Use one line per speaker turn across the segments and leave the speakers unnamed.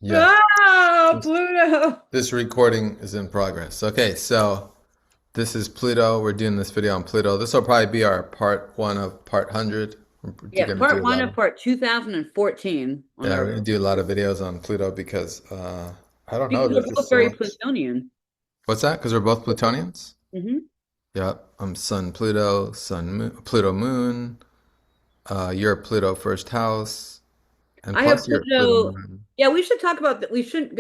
Yes.
Ah,
This
Pluto.
this recording is in progress. Okay, so this is Pluto. We're doing this video on Pluto. This will probably be our part one of part 100. We're
Yeah,
gonna do
part
a
one
lot
of
of
part 2014 on
yeah, we're
our
gonna do a lot of videos on Pluto because I don't know,
because we're
there's just
both
so
very
much.
Plutonian.
What's that? Because we're both Plutonians?
Hmm.
Yep. I'm Sun Pluto, Sun Moon, Pluto Moon. You're Pluto first house, and
I have
plus you're Pluto
Pluto.
Moon.
Yeah, we should talk about that. We shouldn't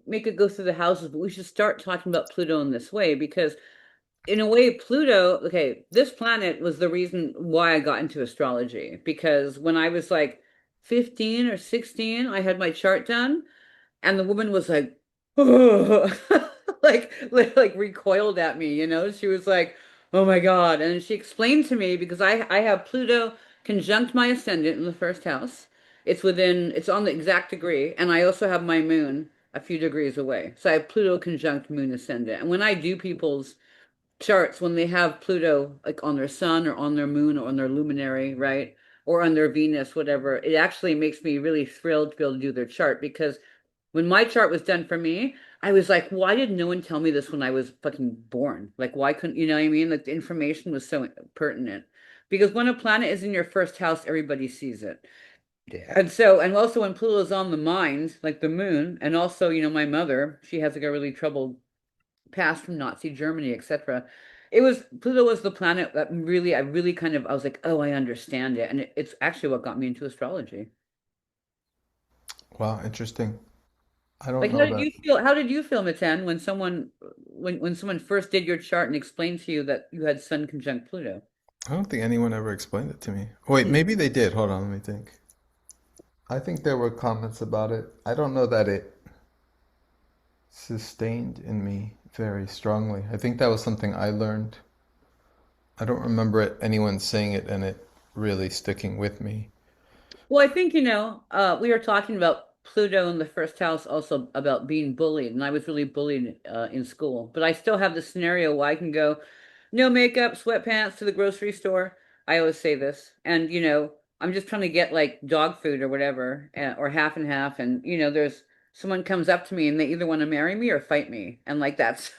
make it go through the houses, but we should start talking about Pluto in this way because, in a way, Pluto, okay, this planet was the reason why I got into astrology. Because when I was like 15 or 16, I had my chart done, and the woman was like, like recoiled at me, you know? She was like, "Oh my God." And she explained to me because I have Pluto conjunct my ascendant in the first house. It's on the exact degree, and I also have my moon a few degrees away. So I have Pluto conjunct moon ascendant. And when I do people's charts, when they have Pluto like on their sun or on their moon or on their luminary, right? Or on their Venus, whatever, it actually makes me really thrilled to be able to do their chart because when my chart was done for me, I was like, why did no one tell me this when I was fucking born? Like, why couldn't, you know what I mean? Like, the information was so pertinent. Because when a planet is in your first house, everybody sees it. Yeah. And also when Pluto's on the mind, like the moon, and also, my mother, she has like a really troubled past from Nazi Germany, etc. Pluto was the planet that I was like, oh, I understand it. And it's actually what got me into astrology.
Wow, interesting. I don't
Like,
know that.
how did you feel, Matan, when someone first did your chart and explained to you that you had Sun conjunct Pluto?
I don't think anyone ever explained it to me. Wait,
Hmm.
maybe they did. Hold on, let me think. I think there were comments about it. I don't know that it sustained in me very strongly. I think that was something I learned. I don't remember anyone saying it and it really sticking with me.
Well, I think, we were talking about Pluto in the first house, also about being bullied, and I was really bullied in school. But I still have the scenario where I can go, no makeup, sweatpants to the grocery store. I always say this, and I'm just trying to get like dog food or whatever, or half and half, and there's someone comes up to me and they either want to marry me or fight me, and like that's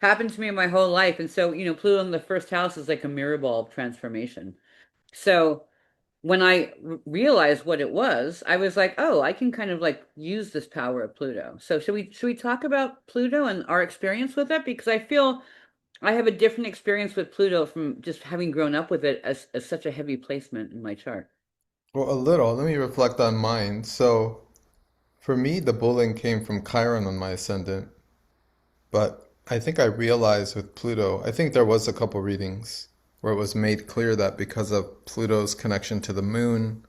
happened to me my whole life. And so, Pluto in the first house is like a mirror ball of transformation. So when I realized what it was, I was like, oh, I can kind of like use this power of Pluto. So should we talk about Pluto and our experience with it? Because I feel I have a different experience with Pluto from just having grown up with it as such a heavy placement in my chart.
Well, a little. Let me reflect on mine. So, for me, the bullying came from Chiron on my ascendant, but I think I realized with Pluto, I think there was a couple readings where it was made clear that because of Pluto's connection to the moon,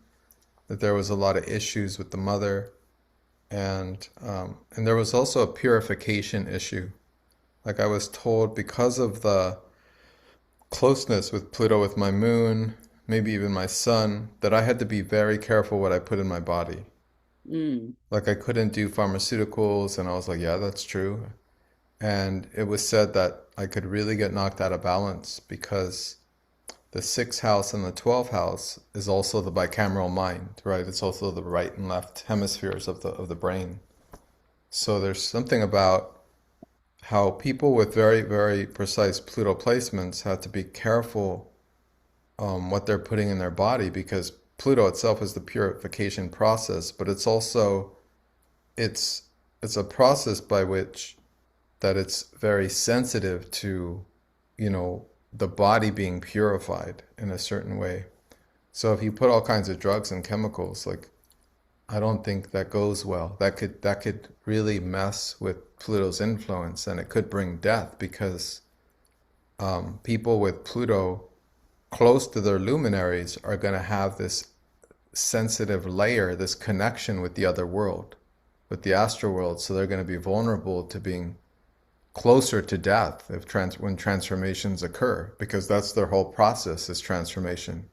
that there was a lot of issues with the mother, and there was also a purification issue. Like I was told because of the closeness with Pluto with my moon, maybe even my sun, that I had to be very careful what I put in my body.
Mm.
Like I couldn't do pharmaceuticals, and I was like, yeah, that's true. And it was said that I could really get knocked out of balance because the sixth house and the 12th house is also the bicameral mind, right? It's also the right and left hemispheres of the brain. So there's something about how people with very, very precise Pluto placements have to be careful what they're putting in their body because Pluto itself is the purification process, but it's also it's it's a process by which that it's very sensitive to, you know, the body being purified in a certain way. So if you put all kinds of drugs and chemicals, like I don't think that goes well. That could really mess with Pluto's influence, and it could bring death because people with Pluto close to their luminaries are going to have this sensitive layer, this connection with the other world, with the astral world. So they're going to be vulnerable to being closer to death if when transformations occur, because that's their whole process is transformation.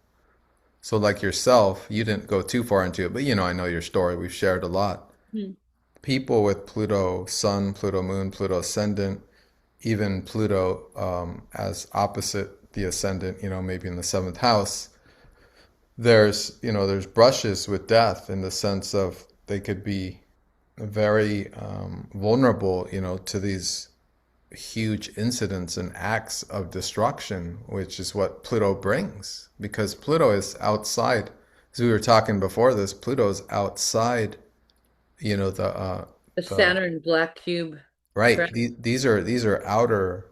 So like yourself, you didn't go too far into it, but you know, I know your story. We've shared a lot.
Mm.
People with Pluto Sun, Pluto Moon, Pluto Ascendant, even Pluto as opposite the ascendant, you know, maybe in the seventh house, there's brushes with death in the sense of they could be very vulnerable, to these huge incidents and acts of destruction, which is what Pluto brings. Because Pluto is outside, as we were talking before this, Pluto is outside, the
The
the
Saturn black cube
right.
trend.
These are outer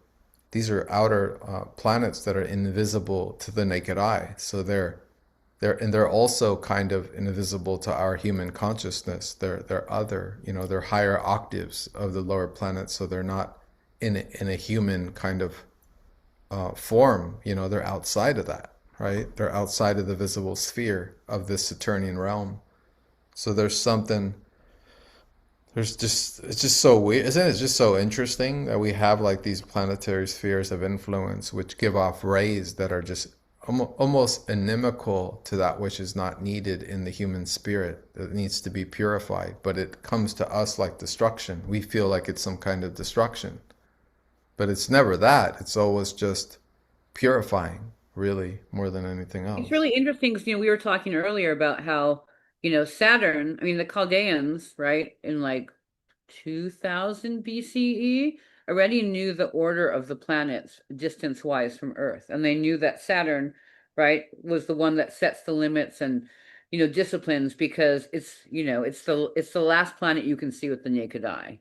planets that are invisible to the naked eye. So they're also kind of invisible to our human consciousness. They're other, they're higher octaves of the lower planets, so they're not in a human kind of form. They're outside of that, right? They're outside of the visible sphere of this Saturnian realm. So it's just so weird, isn't it? It's just so interesting that we have like these planetary spheres of influence which give off rays that are just almost inimical to that which is not needed in the human spirit that needs to be purified, but it comes to us like destruction. We feel like it's some kind of destruction, but it's never that. It's always just purifying, really, more than anything
It's
else.
really interesting because, we were talking earlier about how, Saturn, I mean, the Chaldeans, right, in like 2000 BCE, already knew the order of the planets distance-wise from Earth. And they knew that Saturn, right, was the one that sets the limits and, disciplines because it's the last planet you can see with the naked eye.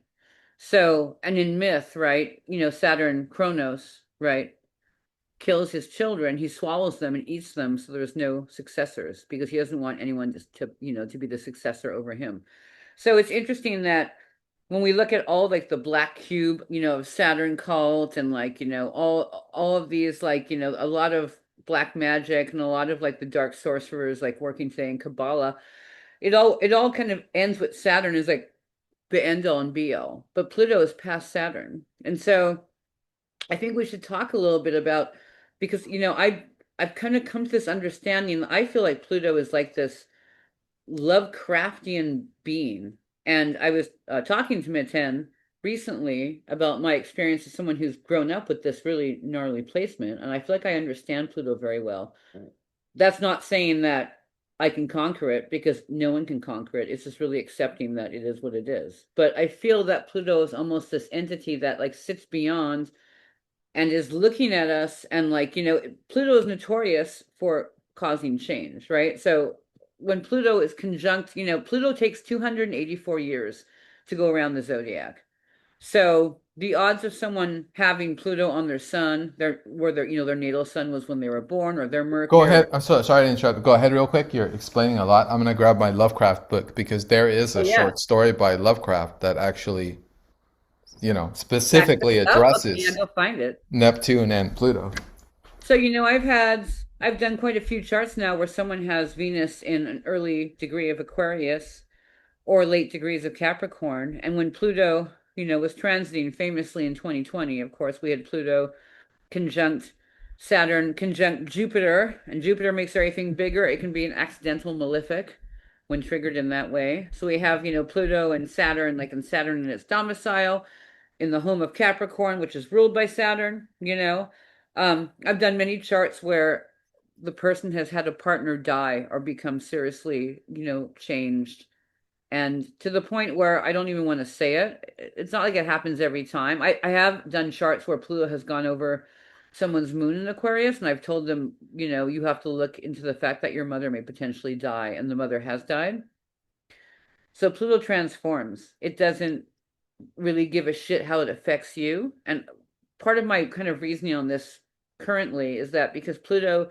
So, and in myth, right, Saturn, Kronos, right, kills his children, he swallows them and eats them so there's no successors because he doesn't want anyone to be the successor over him. So it's interesting that when we look at all like the black cube, Saturn cult and like, all of these like, a lot of black magic and a lot of like the dark sorcerers like working today in Kabbalah, it all kind of ends with Saturn is like the end all and be all. But Pluto is past Saturn. And so I think we should talk a little bit about because I've kind of come to this understanding. I feel like Pluto is like this Lovecraftian being, and I was talking to Meten recently about my experience as someone who's grown up with this really gnarly placement, and I feel like I understand Pluto very well. That's not saying that I can conquer it because no one can conquer it. It's just really accepting that it is what it is. But I feel that Pluto is almost this entity that like sits beyond and is looking at us and like Pluto is notorious for causing change, right? So when Pluto is conjunct, Pluto takes 284 years to go around the zodiac. So the odds of someone having Pluto on their sun, their natal sun was when they were born, or their
Go
Mercury.
ahead. I'm sorry to interrupt. Go ahead real quick. You're explaining a lot. I'm going to grab my Lovecraft book because there is
Oh
a
yeah,
short story by Lovecraft that actually,
back
specifically
it up. Okay, yeah,
addresses
go find it.
Neptune and Pluto.
So, I've done quite a few charts now where someone has Venus in an early degree of Aquarius or late degrees of Capricorn. And when Pluto, was transiting famously in 2020, of course, we had Pluto conjunct Saturn, conjunct Jupiter, and Jupiter makes everything bigger. It can be an accidental malefic when triggered in that way. So we have, Pluto and Saturn, like in Saturn in its domicile, in the home of Capricorn, which is ruled by Saturn. I've done many charts where the person has had a partner die or become seriously, changed. And to the point where I don't even want to say it. It's not like it happens every time. I have done charts where Pluto has gone over someone's moon in Aquarius, and I've told them, you have to look into the fact that your mother may potentially die, and the mother has died. So Pluto transforms. It doesn't really give a shit how it affects you. And part of my kind of reasoning on this currently is that because Pluto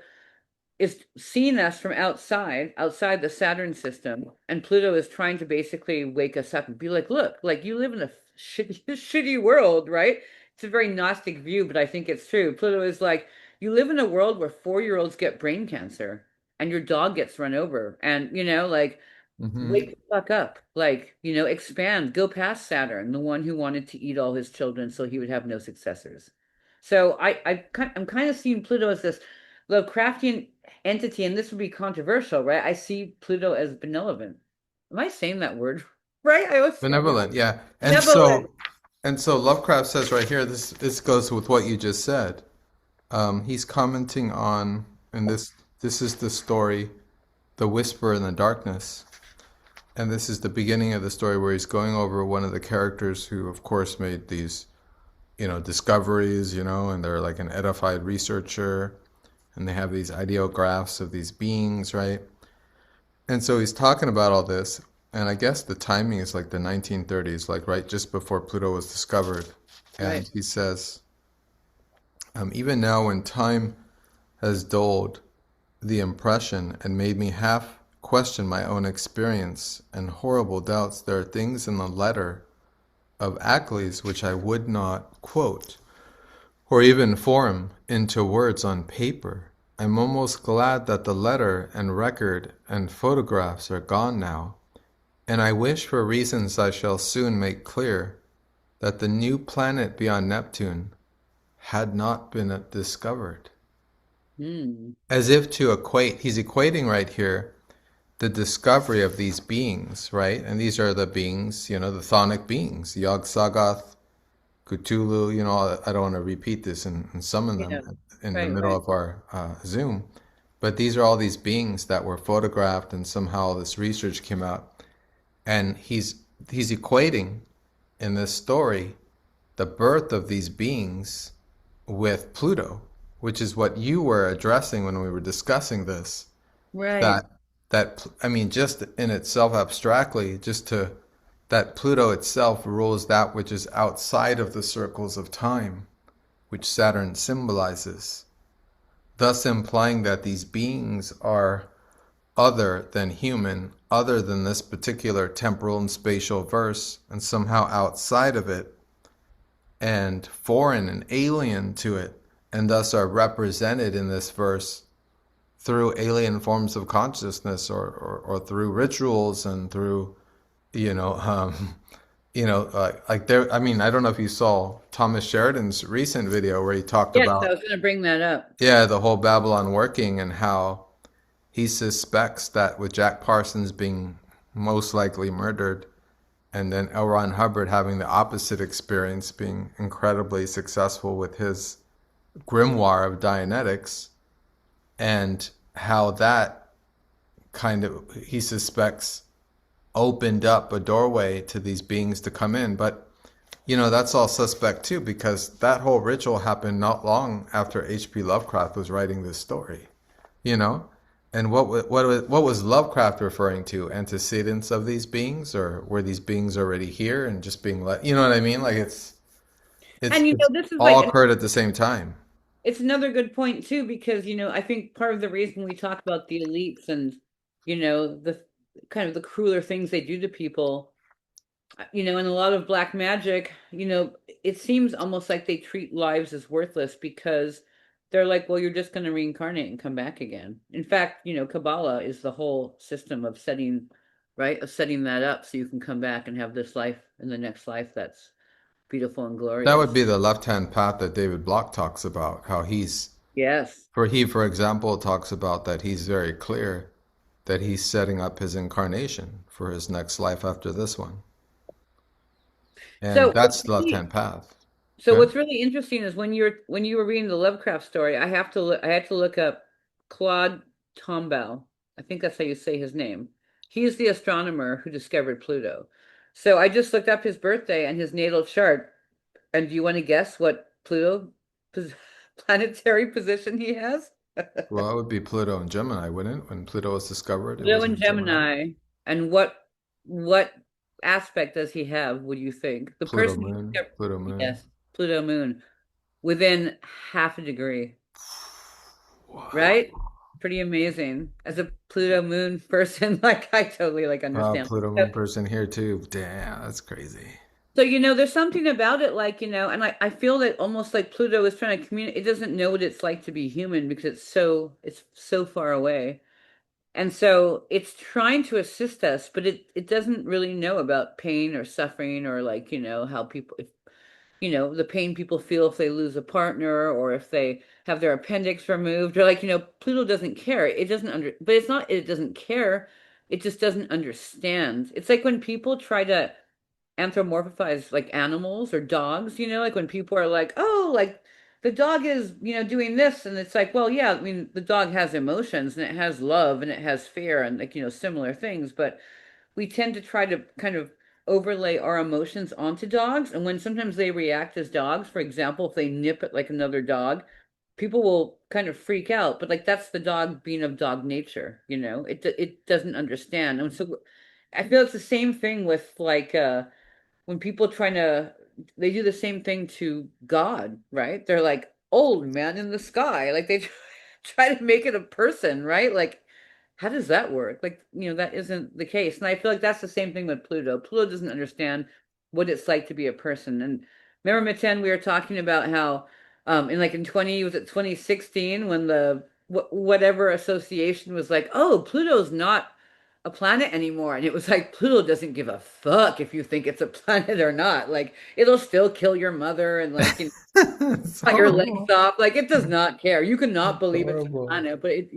is seeing us from outside the Saturn system, and Pluto is trying to basically wake us up and be like, look, like you live in a shitty world, right? It's a very Gnostic view, but I think it's true. Pluto is like, you live in a world where 4-year-olds get brain cancer and your dog gets run over, and like
Hmm.
wake the fuck up. Like, expand, go past Saturn, the one who wanted to eat all his children so he would have no successors. So I'm kind of seeing Pluto as this Lovecraftian entity, and this would be controversial, right? I see Pluto as benevolent. Am I saying that word right? I always say it.
Benevolent, yeah. And
Benevolent.
so Lovecraft says right here, this goes with what you just said. He's commenting on, and this is the story, The Whisper in the Darkness. And this is the beginning of the story where he's going over one of the characters who, of course, made these, discoveries, and they're like an edified researcher, and they have these ideographs of these beings, right? And so he's talking about all this, and I guess the timing is like the 1930s, like right just before Pluto was discovered. And
Right.
he says, even now when time has dulled the impression and made me half question my own experience and horrible doubts, there are things in the letter of Ackley's which I would not quote, or even form into words on paper. I'm almost glad that the letter and record and photographs are gone now, and I wish for reasons I shall soon make clear that the new planet beyond Neptune had not been discovered.
Hmm.
As if to equate, he's equating right here the discovery of these beings, right? And these are the beings, the chthonic beings, Yog Sagoth, Cthulhu, I don't want to repeat this and summon
Yeah.
them in the
Right,
middle
right.
of our Zoom. But these are all these beings that were photographed, and somehow this research came out. And he's equating in this story the birth of these beings with Pluto, which is what you were addressing when we were discussing this.
Right.
That I mean, just in itself abstractly, just to that Pluto itself rules that which is outside of the circles of time, which Saturn symbolizes, thus implying that these beings are other than human, other than this particular temporal and spatial verse, and somehow outside of it, and foreign and alien to it, and thus are represented in this verse through alien forms of consciousness, or through rituals, and through you know um, like there. I mean, I don't know if you saw Thomas Sheridan's recent video where he talked
Yes, I
about,
was going to bring that up.
the whole Babylon working, and how he suspects that with Jack Parsons being most likely murdered, and then L. Ron Hubbard having the opposite experience, being incredibly successful with his grimoire of Dianetics, and how that kind of, he suspects, opened up a doorway to these beings to come in. But that's all suspect too, because that whole ritual happened not long after HP Lovecraft was writing this story. You know, and what was Lovecraft referring to? Antecedents of these beings, or were these beings already here and just being let? You know what I mean? Like it's
And
it's
this is
all
like
occurred at the same time.
it's another good point too, because I think part of the reason we talk about the elites and the kind of the crueler things they do to people, in a lot of black magic, it seems almost like they treat lives as worthless because they're like, well, you're just going to reincarnate and come back again. In fact, Kabbalah is the whole system of setting, right, of setting that up so you can come back and have this life and the next life that's beautiful and
That would
glorious.
be the left-hand path that David Block talks about. How
Yes.
for example, talks about that he's very clear that he's setting up his incarnation for his next life after this one, and
So
that's the left-hand path. Okay.
what's really interesting is when you were reading the Lovecraft story, I had to look up Claude Tombaugh. I think that's how you say his name. He's the astronomer who discovered Pluto. So I just looked up his birthday and his natal chart. And do you want to guess what pos planetary position he has?
Well, it would be Pluto and Gemini, wouldn't it? When Pluto was discovered, it
Pluto
was
and
in Gemini.
Gemini. And what aspect does he have, would you think? The
Pluto
person who
moon,
discovered,
Pluto moon.
yes, Pluto moon, within half a degree,
Wow.
right? Pretty amazing. As a Pluto moon person, like I totally like understand.
Pluto
So,
moon person here too. Damn, that's crazy.
there's something about it, like, and I feel that almost like Pluto is trying to communicate. It doesn't know what it's like to be human because it's so far away. And so it's trying to assist us, but it doesn't really know about pain or suffering or like, how people, if, the pain people feel if they lose a partner or if they have their appendix removed or like, Pluto doesn't care. It doesn't but it's not, it doesn't care. It just doesn't understand. It's like when people try to anthropomorphize like animals or dogs, like when people are like, oh, like the dog is, doing this. And it's like, well, yeah, I mean, the dog has emotions and it has love and it has fear and like, similar things. But we tend to try to kind of overlay our emotions onto dogs. And when sometimes they react as dogs, for example, if they nip at like another dog, people will kind of freak out. But like that's the dog being of dog nature, you know? It doesn't understand. And so I feel it's the same thing with like when people trying to they do the same thing to God, right? They're like old man in the sky. Like they try to make it a person, right? Like how does that work? Like, that isn't the case. And I feel like that's the same thing with Pluto. Pluto doesn't understand what it's like to be a person. And remember, Meten, we were talking about how in 2016 when the whatever association was like, oh, Pluto's not a planet anymore. And it was like Pluto doesn't give a fuck if you think it's a planet or not. Like it'll still kill your mother and like
It's
cut your legs
horrible.
off. Like it does not care. You cannot
It's
believe it's a
horrible.
planet, but it.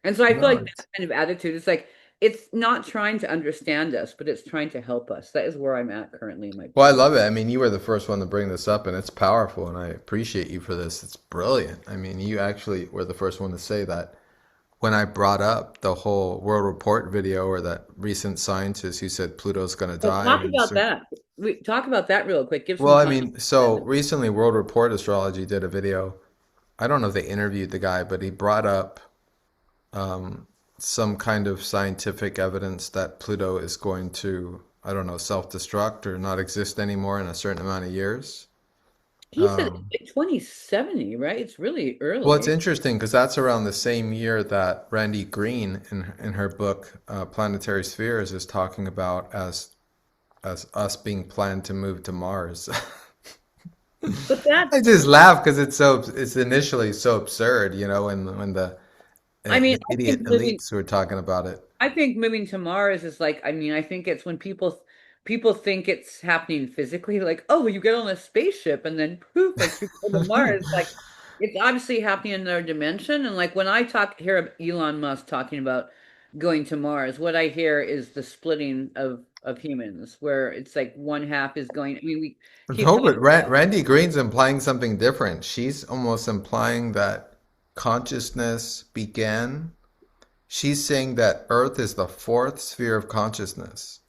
And so I feel
No,
like that
it's
kind of attitude is like it's not trying to understand us, but it's trying to help us. That is where I'm at currently in my
well, I
PhD.
love it. I mean, you were the first one to bring this up, and it's powerful, and I appreciate you for this. It's brilliant. I mean, you actually were the first one to say that when I brought up the whole World Report video or that recent scientist who said Pluto's going to
Well,
die.
talk about that. We talk about that real quick. Give
Well,
some
I
context
mean,
to
so
that.
recently World Report Astrology did a video. I don't know if they interviewed the guy, but he brought up um, some kind of scientific evidence that Pluto is going to, I don't know, self-destruct or not exist anymore in a certain amount of years.
He said it's
Um,
like 2070, right? It's really
well, it's
early.
interesting because that's around the same year that Randy Green, in her book Planetary Spheres, is talking about as us being planned to move to Mars.
But that,
I just laugh because it's initially so absurd, when the
I mean, I think
idiot
moving
elites who are talking about it.
I think moving to Mars is like, I mean, I think it's when people think it's happening physically, like, oh, you get on a spaceship and then poof, like you go to Mars. Like it's obviously happening in another dimension. And like when I hear of Elon Musk talking about going to Mars, what I hear is the splitting of humans, where it's like one half is going. I mean, we keep
No,
talking
but
about.
Randy Green's implying something different. She's almost implying that consciousness began. She's saying that Earth is the fourth sphere of consciousness,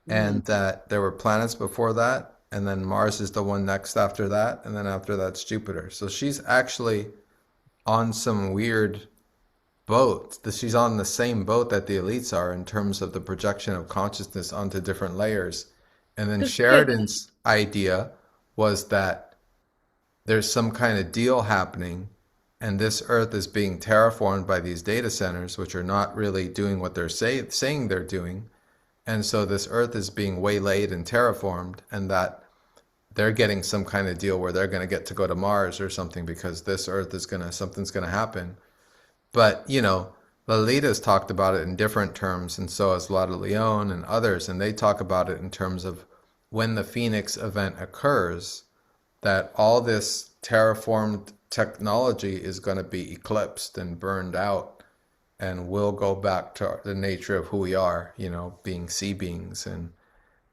Mhm.
and that there were planets before that, and then Mars is the one next after that, and then after that's Jupiter. So she's actually on some weird boat. She's on the same boat that the elites are in terms of the projection of consciousness onto different layers. And then
'Cause we have,
Sheridan's idea was that there's some kind of deal happening, and this Earth is being terraformed by these data centers, which are not really doing what they're saying they're doing. And so this Earth is being waylaid and terraformed, and that they're getting some kind of deal where they're going to get to go to Mars or something because this Earth is going to, something's going to happen. But, Lolita's talked about it in different terms, and so has Lotta Leone and others, and they talk about it in terms of when the Phoenix event occurs, that all this terraformed technology is going to be eclipsed and burned out, and we'll go back to the nature of who we are, being sea beings,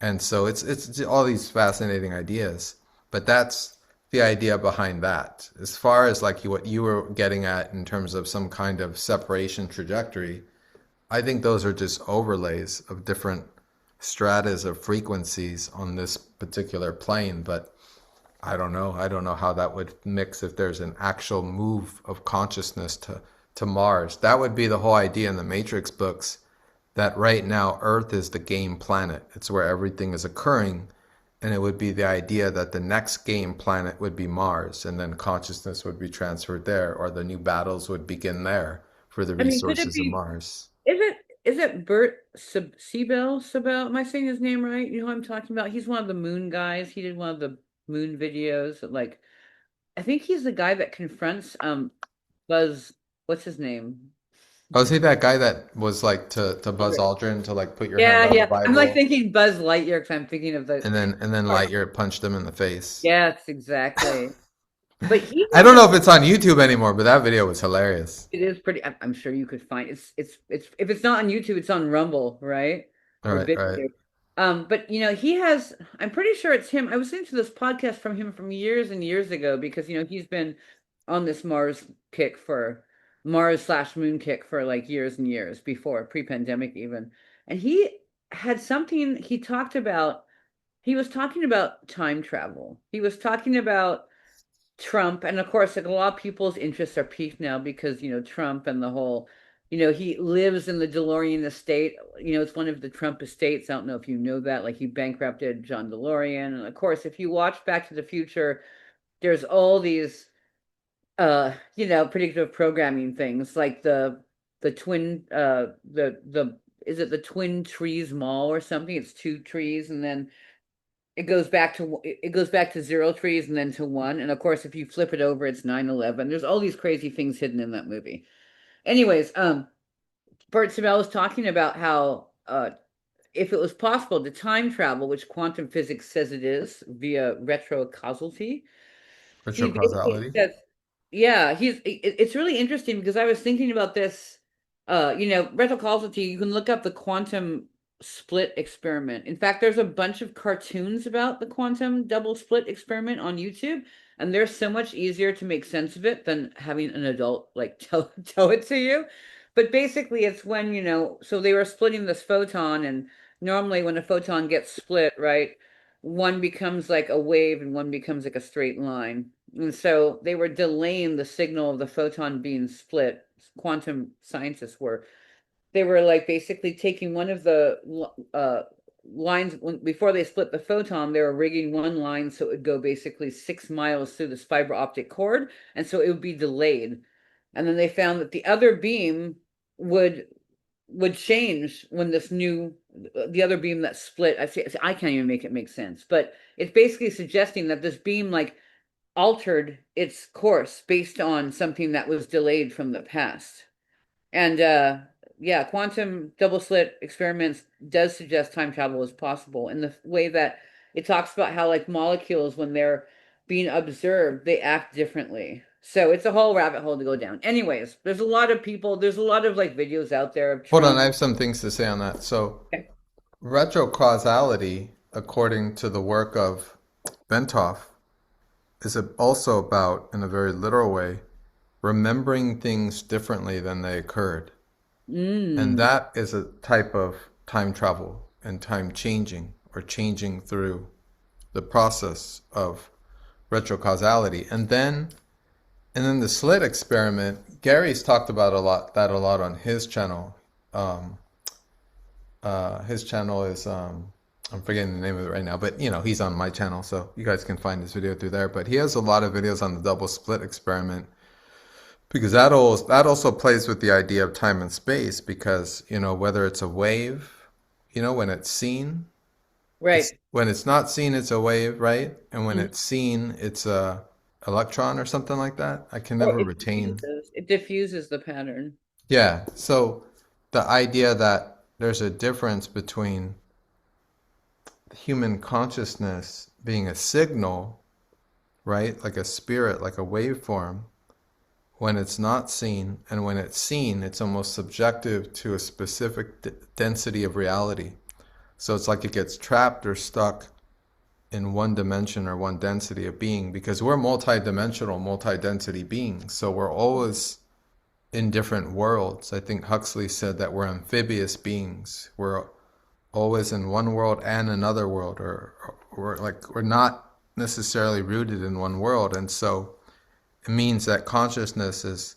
and so it's all these fascinating ideas. But that's the idea behind that. As far as like what you were getting at in terms of some kind of separation trajectory, I think those are just overlays of different stratas of frequencies on this particular plane. But I don't know. I don't know how that would mix if there's an actual move of consciousness to Mars. That would be the whole idea in the Matrix books, that right now Earth is the game planet. It's where everything is occurring. And it would be the idea that the next game planet would be Mars, and then consciousness would be transferred there, or the new battles would begin there for the
I mean, could it
resources of
be?
Mars.
Is it Bert Siebel? Am I saying his name right? You know who I'm talking about? He's one of the moon guys. He did one of the moon videos. Like, I think he's the guy that confronts Buzz. What's his name?
Oh, is he that guy that was like to Buzz Aldrin to like put your hand
Yeah,
on the
yeah. I'm like
Bible,
thinking Buzz Lightyear because I'm thinking of the.
and then Lightyear punched him in the face?
Yes, exactly. But he
I
has
don't
a.
know if it's on YouTube anymore, but that video was hilarious.
It is pretty. I'm sure you could find it's if it's not on YouTube, it's on Rumble, right?
All
Or
right, all right.
BitTorrent. But he has. I'm pretty sure it's him. I was listening to this podcast from him from years and years ago because he's been on this Mars slash moon kick for like years and years before pre-pandemic even, and he had something he talked about. He was talking about time travel. He was talking about Trump, and of course, like a lot of people's interests are piqued now because, Trump and the whole, he lives in the DeLorean estate. It's one of the Trump estates. I don't know if you know that. Like he bankrupted John DeLorean. And of course, if you watch Back to the Future, there's all these predictive programming things like the twin the is it the Twin Trees Mall or something? It's two trees and then it goes back to zero trees and then to one. And of course, if you flip it over, it's 9/11. There's all these crazy things hidden in that movie. Anyways, Bert Sabel was talking about how if it was possible to time travel, which quantum physics says it is via retrocausality, he basically
Retrocausality.
says, yeah, it's really interesting because I was thinking about this, retrocausality, you can look up the quantum split experiment. In fact, there's a bunch of cartoons about the quantum double split experiment on YouTube, and they're so much easier to make sense of it than having an adult like tell it to you. But basically, it's when, so they were splitting this photon, and normally when a photon gets split, right, one becomes like a wave and one becomes like a straight line. And so they were delaying the signal of the photon being split. Quantum scientists were. They were like basically taking one of the lines before they split the photon, they were rigging one line so it would go basically 6 miles through this fiber optic cord, and so it would be delayed. And then they found that the other beam would would change when the other beam that split. I can't even make it make sense, but it's basically suggesting that this beam like altered its course based on something that was delayed from the past. And yeah, quantum double slit experiments does suggest time travel is possible in the way that it talks about how like molecules, when they're being observed, they act differently. So it's a whole rabbit hole to go down. Anyways, there's a lot of like videos out there of
Hold on, I
Trump.
have some things to say on that. So,
Okay.
retrocausality, according to the work of Bentoff, is also about, in a very literal way, remembering things differently than they occurred. And
Mm,
that is a type of time travel and time changing or changing through the process of retrocausality. And then the slit experiment, Gary's talked about a lot on his channel. Um, his channel is I'm forgetting the name of it right now, but he's on my channel, so you guys can find his video through there. But he has a lot of videos on the double split experiment because that also plays with the idea of time and space because whether it's a wave, when it's seen, it's
right.
when it's not seen, it's a wave, right? And when
Mhm.
it's seen, it's a electron or something like that. I can
Or
never retain.
it diffuses the pattern.
Yeah. So the idea that there's a difference between human consciousness being a signal, right? Like a spirit, like a waveform, when it's not seen, and when it's seen, it's almost subjective to a specific density of reality. So it's like it gets trapped or stuck in one dimension or one density of being because we're multi-dimensional, multi-density beings. So we're always in different worlds. I think Huxley said that we're amphibious beings. We're always in one world and another world, or we're not necessarily rooted in one world. And so it means that consciousness is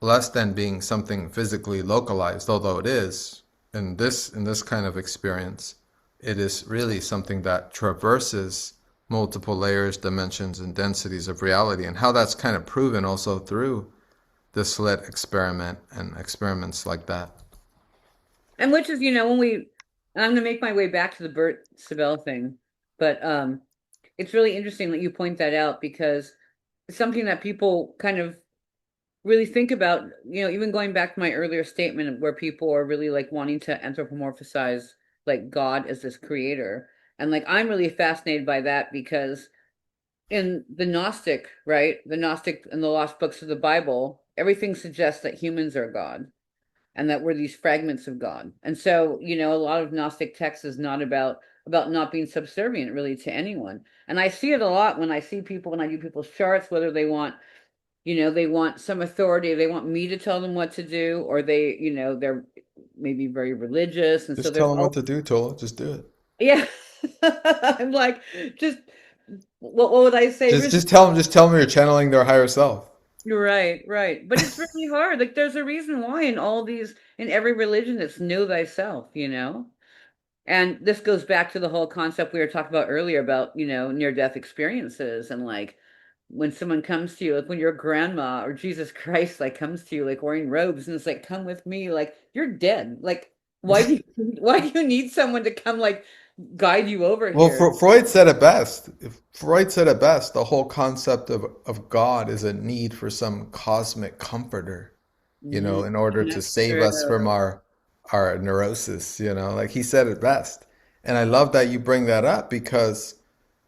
less than being something physically localized, although it is in this kind of experience. It is really something that traverses multiple layers, dimensions, and densities of reality, and how that's kind of proven also through the slit experiment and experiments like that.
And which is, and I'm gonna make my way back to the Bert Sabel thing, but it's really interesting that you point that out because it's something that people kind of really think about, even going back to my earlier statement where people are really like wanting to anthropomorphize like God as this creator. And like I'm really fascinated by that because in the Gnostic, right? The Gnostic and the lost books of the Bible, everything suggests that humans are God and that we're these fragments of God. And so, a lot of Gnostic text is not about not being subservient really to anyone. And I see it a lot when I see people when I do people's charts, whether they want some authority, they want me to tell them what to do, or they're maybe very religious, and so
Just
there's
tell them what
all
to do, Tola. Just do it.
yeah. I'm like, just what would I say?
Just tell them you're channeling their higher self.
Right, right. But it's really hard. Like there's a reason why in all these in every religion it's know thyself, you know? And this goes back to the whole concept we were talking about earlier about, near-death experiences and like when someone comes to you, like when your grandma or Jesus Christ like comes to you like wearing robes and it's like, come with me, like you're dead. Like why do you need someone to come like guide you over
Well,
here?
Freud said it best. Freud said it best. The whole concept of God is a need for some cosmic comforter,
Mm,
in order to
that's
save us from
true.
our neurosis, like he said it best. And I love that you bring that up because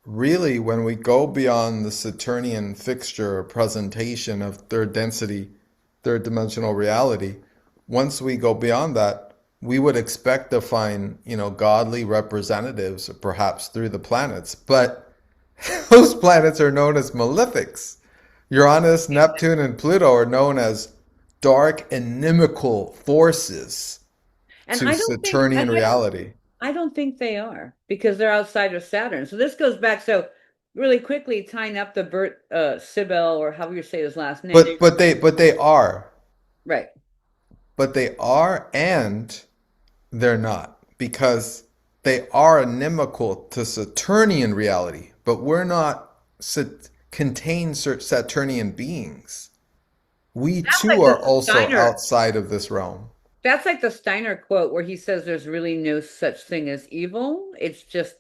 really when we go beyond the Saturnian fixture or presentation of third density, third dimensional reality, once we go beyond that, we would expect to find, godly representatives perhaps through the planets. But those planets are known as malefics. Uranus, Neptune, and Pluto are known as dark, inimical forces
And
to Saturnian reality.
I don't think they are because they're outside of Saturn. So this goes back. So really quickly tying up the Bert Sibel or however you say his last name.
But they are.
Right.
But they are and they're not because they are inimical to Saturnian reality, but we're not contained Saturnian beings. We
That's
too
like the
are also
Steiner.
outside of this realm.
That's like the Steiner quote where he says there's really no such thing as evil. It's just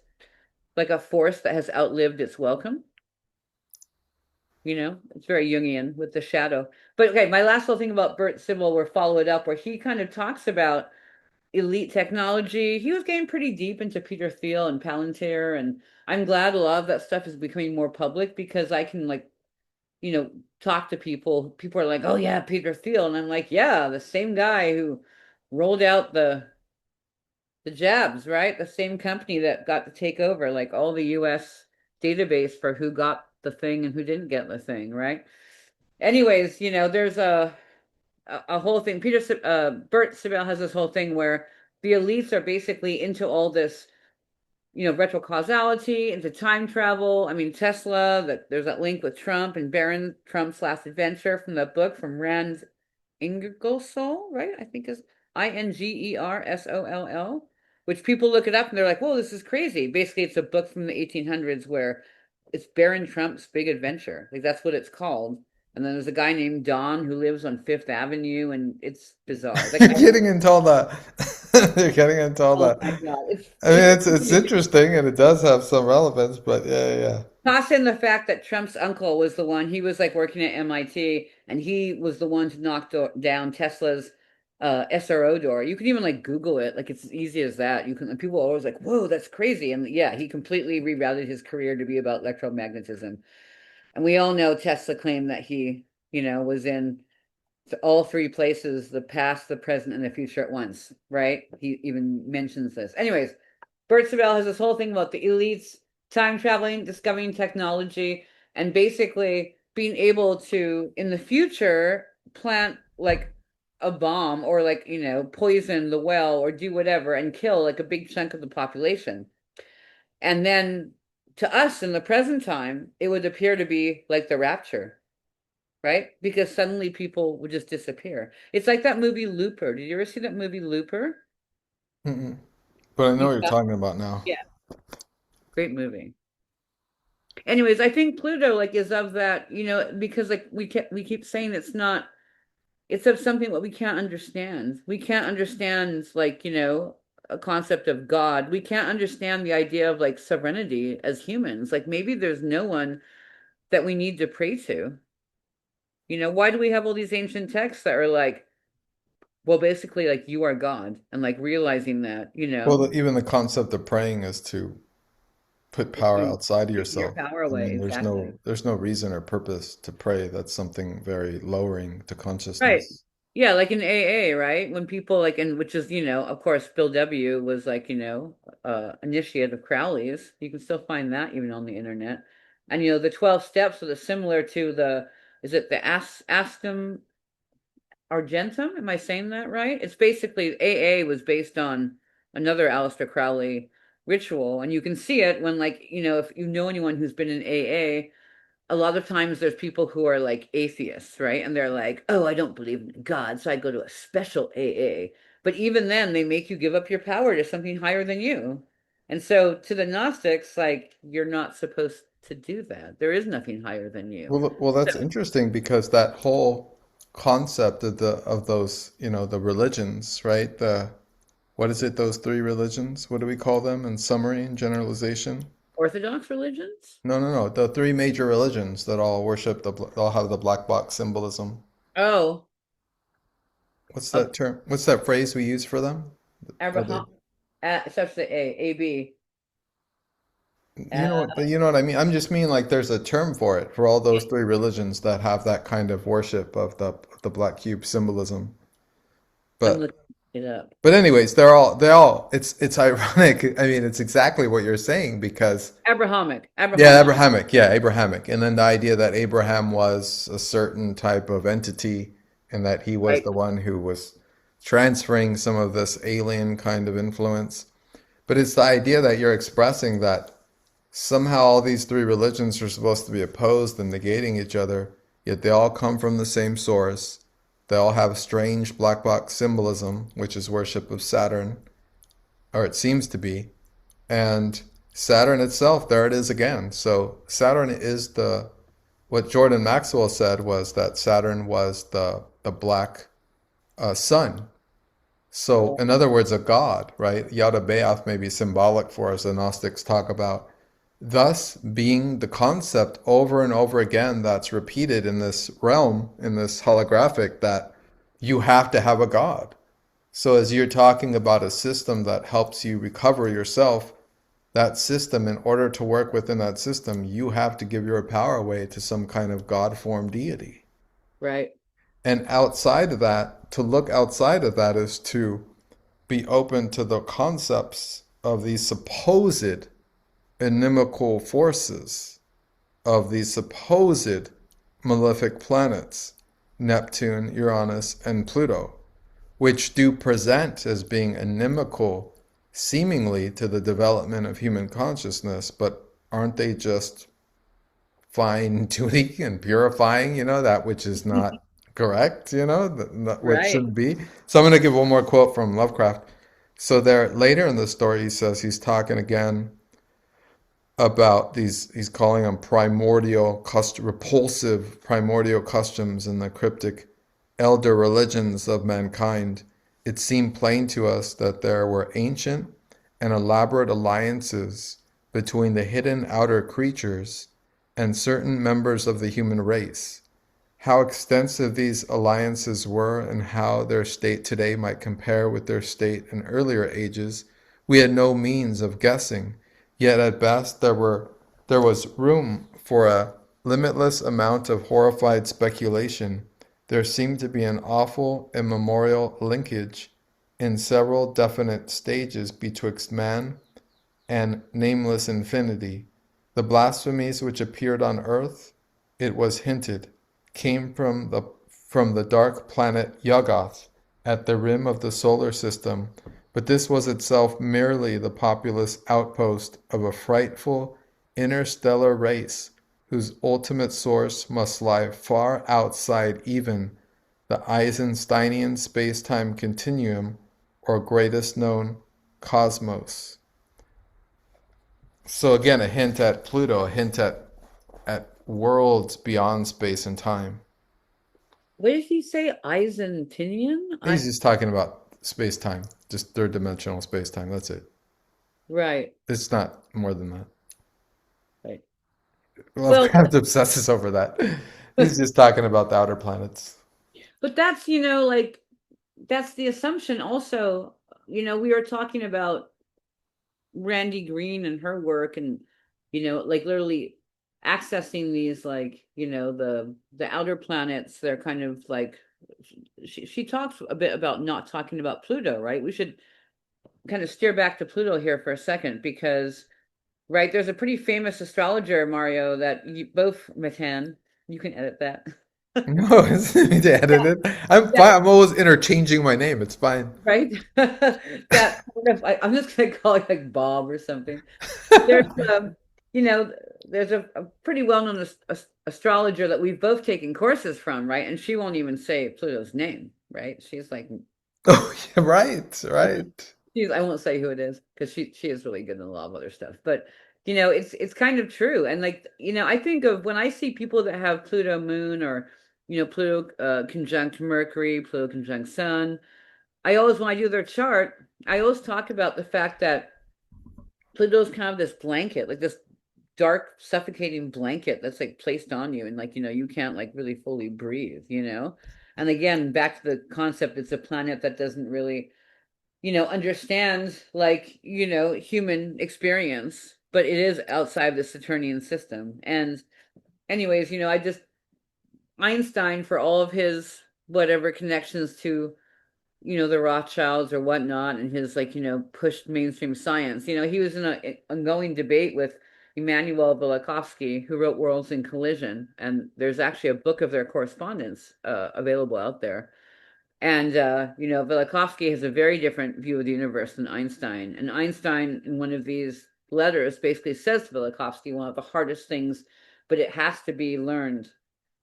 like a force that has outlived its welcome. It's very Jungian with the shadow. But okay, my last little thing about Bert Sibbel, we're follow it up, where he kind of talks about elite technology. He was getting pretty deep into Peter Thiel and Palantir, and I'm glad a lot of that stuff is becoming more public because I can like, talk to people. People are like, "Oh yeah, Peter Thiel," and I'm like, "Yeah, the same guy who rolled out the jabs, right? The same company that got to take over like all the US database for who got the thing and who didn't get the thing, right?" Anyways, there's a whole thing. Bert Sibel has this whole thing where the elites are basically into all this, retrocausality, into time travel. I mean, Tesla, that there's that link with Trump and Baron Trump's last adventure from the book from Rand Ingersoll, right? I think is Ingersoll, which people look it up and they're like, whoa, this is crazy. Basically, it's a book from the 1800s where it's Baron Trump's big adventure. Like that's what it's called. And then there's a guy named Don who lives on Fifth Avenue, and it's bizarre. Like,
You're getting into all that. You're getting into all
oh
that.
my God,
I mean,
it's
it's interesting and it does have some relevance, but yeah.
toss in the fact that Trump's uncle was the one, he was like working at MIT, and he was the one to knock down Tesla's SRO door. You can even like Google it, like it's as easy as that. You can, and people are always like, whoa, that's crazy. And yeah, he completely rerouted his career to be about electromagnetism. And we all know Tesla claimed that he, was in all three places, the past, the present, and the future at once, right? He even mentions this. Anyways, Bert Sabel has this whole thing about the elites time traveling, discovering technology, and basically being able to, in the future, plant like a bomb or like, poison the well or do whatever and kill like a big chunk of the population. And then to us in the present time, it would appear to be like the rapture, right? Because suddenly people would just disappear. It's like that movie Looper. Did you ever see that movie Looper?
Mm-mm. But I know
You,
what you're talking about now.
yeah, great movie. Anyways, I think Pluto like is of that, because like we keep saying it's of something that we can't understand. We can't understand like, a concept of God. We can't understand the idea of like sovereignty as humans. Like maybe there's no one that we need to pray to. Why do we have all these ancient texts that are like, well, basically like you are God and like realizing that,
Well, even the concept of praying is to put
it's
power
to
outside of
take your
yourself.
power
I
away.
mean,
Exactly.
there's no reason or purpose to pray. That's something very lowering to
Right.
consciousness.
Yeah, like in AA, right? When people like, and which is, of course, Bill W. was like, initiate of Crowley's. You can still find that even on the internet. And the 12 steps are similar to is it the Astum? Argentum. Am I saying that right? It's basically AA was based on another Aleister Crowley ritual, and you can see it when, like, if you know anyone who's been in AA, a lot of times there's people who are like atheists, right? And they're like, oh, I don't believe in God, so I go to a special AA. But even then, they make you give up your power to something higher than you. And so to the Gnostics, like, you're not supposed to do that. There is nothing higher than you.
Well,
So
that's interesting because that whole concept of those, the religions, right? What is it, those three religions? What do we call them in summary and generalization?
Orthodox religions?
No, no, no. The three major religions that all worship all have the black box symbolism.
Oh,
What's
uh,
that term? What's that phrase we use for them? Are they,
Abraham, such the A B.
you know what, but you know what I mean? I'm just mean like there's a term for it for all those three religions that have that kind of worship of the black cube symbolism.
I'm
But
looking it up.
But anyways, they all it's ironic. I mean, it's exactly what you're saying because
Abrahamic,
yeah,
Abrahamic,
Abrahamic, yeah, Abrahamic. And then the idea that Abraham was a certain type of entity and that he was
right?
the one who was transferring some of this alien kind of influence. But it's the idea that you're expressing that somehow all these three religions are supposed to be opposed and negating each other, yet they all come from the same source. They all have strange black box symbolism, which is worship of Saturn, or it seems to be. And Saturn itself, there it is again. So Saturn is what Jordan Maxwell said was that Saturn was the black sun. So
Oh,
in other words, a god, right? Yada Beath may be symbolic for as the Gnostics talk about. Thus being the concept over and over again that's repeated in this realm, in this holographic, that you have to have a god. So as you're talking about a system that helps you recover yourself, that system, in order to work within that system, you have to give your power away to some kind of God form deity.
right,
And outside of that, to look outside of that is to be open to the concepts of these supposed inimical forces, of these supposed malefic planets, Neptune, Uranus, and Pluto, which do present as being inimical seemingly to the development of human consciousness, but aren't they just fine tuning and purifying, that which is not correct, what
right.
shouldn't be? So I'm going to give one more quote from Lovecraft. So there, later in the story, he says he's talking again about he's calling them repulsive primordial customs in the cryptic elder religions of mankind. It seemed plain to us that there were ancient and elaborate alliances between the hidden outer creatures and certain members of the human race. How extensive these alliances were and how their state today might compare with their state in earlier ages, we had no means of guessing. Yet at best there was room for a limitless amount of horrified speculation. There seemed to be an awful immemorial linkage in several definite stages betwixt man and nameless infinity. The blasphemies which appeared on earth, it was hinted, came from the dark planet Yuggoth at the rim of the solar system, but this was itself merely the populous outpost of a frightful interstellar race whose ultimate source must lie far outside even the Eisensteinian space-time continuum or greatest known cosmos. So again, a hint at Pluto, a hint at worlds beyond space and time.
What did he say? Eisentinian?
He's just talking about space time, just third dimensional space time. That's it.
Right,
It's not more than that.
right. Well,
Lovecraft obsesses over that. He's just talking about the outer planets.
but that's, like, that's the assumption also. We were talking about Randy Green and her work, and like, literally accessing these, like, the outer planets. They're kind of like, she talks a bit about not talking about Pluto, right? We should kind of steer back to Pluto here for a second, because right, there's a pretty famous astrologer, Mario, that you both, Meten, you can edit that.
No, it's need to edit it. I'm
Yeah,
fine. I'm always interchanging my name. It's fine.
right. That kind of, I'm just gonna call it like Bob or something. There's, you know, there's a pretty well-known astrologer that we've both taken courses from, right? And she won't even say Pluto's name, right? She's like,
Oh, yeah, right, right.
I won't say who it is because she is really good in a lot of other stuff. But it's kind of true. And like, I think of when I see people that have Pluto moon or Pluto conjunct Mercury, Pluto conjunct Sun. I always, when I do their chart, I always talk about the fact that Pluto's kind of this blanket, like this dark, suffocating blanket that's like placed on you, and like you can't like really fully breathe. And again, back to the concept, it's a planet that doesn't really understand like, human experience, but it is outside the Saturnian system. And anyways, I just Einstein, for all of his whatever connections to, the Rothschilds or whatnot, and his like, pushed mainstream science. He was in a ongoing debate with Immanuel Velikovsky, who wrote Worlds in Collision, and there's actually a book of their correspondence available out there. And Velikovsky has a very different view of the universe than Einstein. And Einstein, in one of these letters, basically says to Velikovsky, one of the hardest things, but it has to be learned,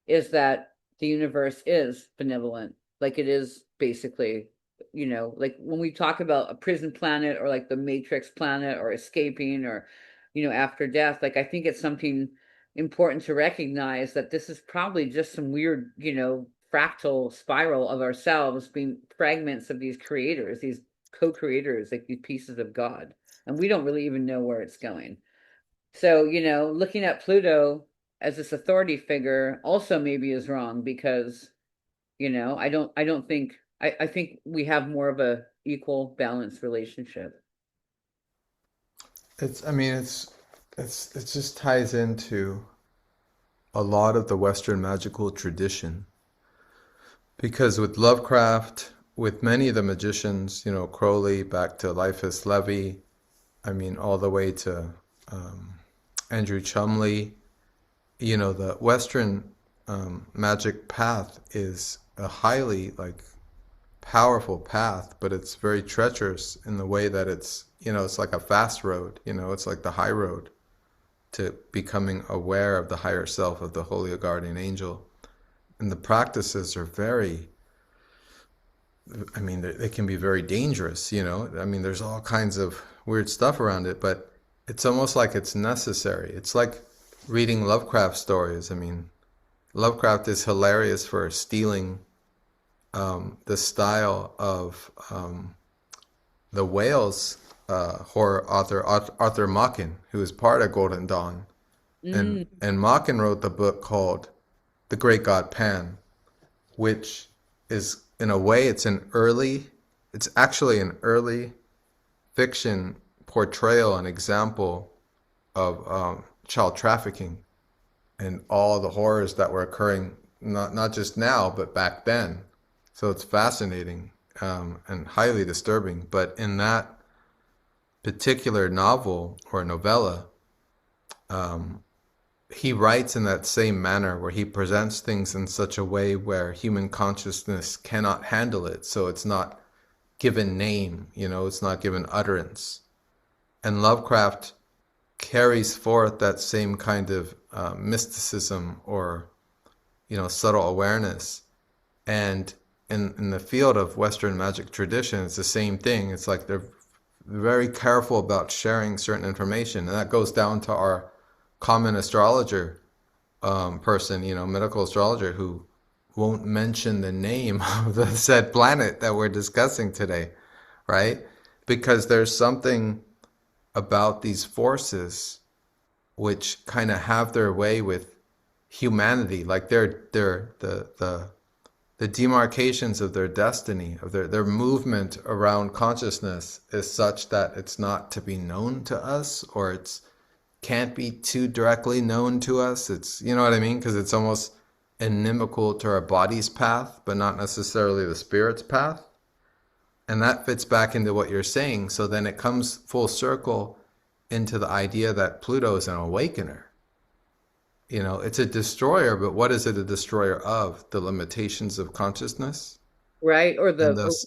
is that the universe is benevolent. Like it is basically, like when we talk about a prison planet or like the Matrix planet or escaping or, after death, like I think it's something important to recognize that this is probably just some weird, fractal spiral of ourselves being fragments of these creators, these co-creators, like these pieces of God. And we don't really even know where it's going. So, looking at Pluto as this authority figure also maybe is wrong because, I don't think I think we have more of a equal balanced relationship.
I mean, it just ties into a lot of the Western magical tradition. Because with Lovecraft, with many of the magicians, Crowley back to Eliphas Levi, I mean, all the way to Andrew Chumley, the Western magic path is a highly like powerful path, but it's very treacherous in the way that it's like a fast road, it's like the high road to becoming aware of the higher self of the holy guardian angel. And the practices are very, I mean, they can be very dangerous. I mean, there's all kinds of weird stuff around it, but it's almost like it's necessary. It's like reading Lovecraft stories. I mean, Lovecraft is hilarious for stealing the style of the Wales horror author Arthur Machen, who is part of Golden Dawn, and
Mm,
Machen wrote the book called The Great God Pan, which is in a way it's actually an early fiction portrayal and example of child trafficking and all the horrors that were occurring not just now but back then. So it's fascinating and highly disturbing. But in that particular novel or novella, he writes in that same manner where he presents things in such a way where human consciousness cannot handle it. So it's not given name, it's not given utterance. And Lovecraft carries forth that same kind of mysticism or, subtle awareness. And in the field of Western magic tradition, it's the same thing. It's like they're very careful about sharing certain information. And that goes down to our common astrologer person, medical astrologer, who won't mention the name of the said planet that we're discussing today, right? Because there's something about these forces which kind of have their way with humanity, like they're the demarcations of their destiny, of their movement around consciousness is such that it's not to be known to us, or it's can't be too directly known to us. It's, you know what I mean? Because it's almost inimical to our body's path, but not necessarily the spirit's path. And that fits back into what you're saying. So then it comes full circle into the idea that Pluto is an awakener. You know, it's a destroyer, but what is it a destroyer of? The limitations of consciousness,
Right? Or
and thus,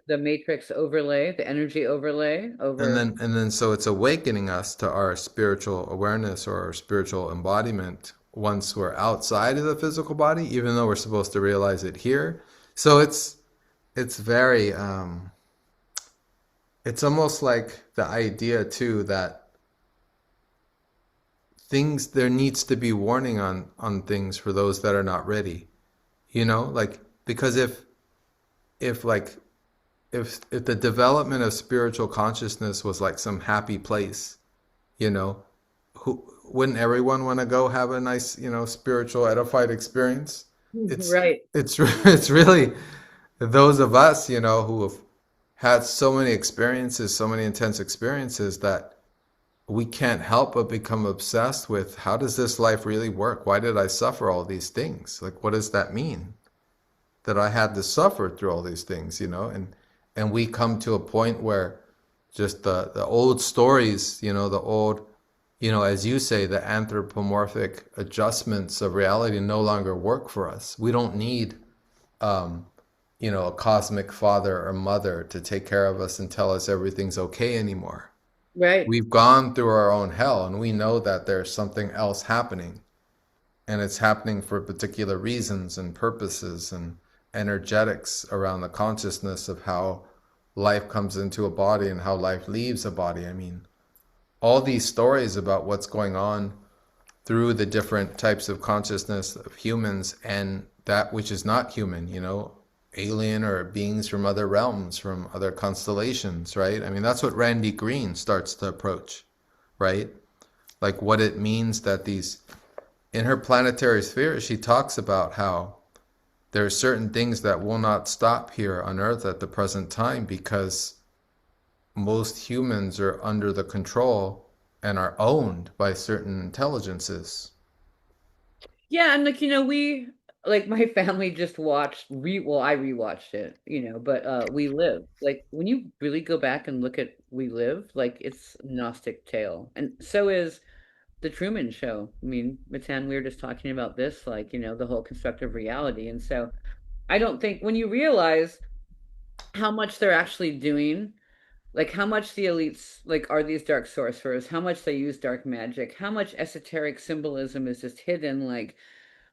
the matrix overlay, the energy overlay over.
and then, so it's awakening us to our spiritual awareness or our spiritual embodiment once we're outside of the physical body, even though we're supposed to realize it here. So it's very it's almost like the idea too that things there needs to be warning on things for those that are not ready. You know, like because if like if the development of spiritual consciousness was like some happy place, you know, who wouldn't everyone want to go have a nice, you know, spiritual edified experience? It's
Right.
it's it's really those of us, you know, who have had so many experiences, so many intense experiences that we can't help but become obsessed with how does this life really work? Why did I suffer all these things? Like, what does that mean? That I had to suffer through all these things, you know? And we come to a point where just the old stories, you know, the old, you know, as you say, the anthropomorphic adjustments of reality no longer work for us. We don't need, um, you know, a cosmic father or mother to take care of us and tell us everything's okay anymore.
Right.
We've gone through our own hell and we know that there's something else happening, and it's happening for particular reasons and purposes and energetics around the consciousness of how life comes into a body and how life leaves a body. I mean, all these stories about what's going on through the different types of consciousness of humans and that which is not human, you know, alien or beings from other realms, from other constellations, right? I mean, that's what Randy Green starts to approach, right? Like what it means that these, in her planetary sphere, she talks about how there are certain things that will not stop here on Earth at the present time because most humans are under the control and are owned by certain intelligences.
Yeah, and like we like my family just watched re well, I rewatched it, but We Live. Like when you really go back and look at We Live, like it's a Gnostic tale. And so is the Truman Show. I mean, Matan, we were just talking about this, like, the whole constructive reality. And so I don't think when you realize how much they're actually doing, like how much the elites like are these dark sorcerers, how much they use dark magic, how much esoteric symbolism is just hidden, like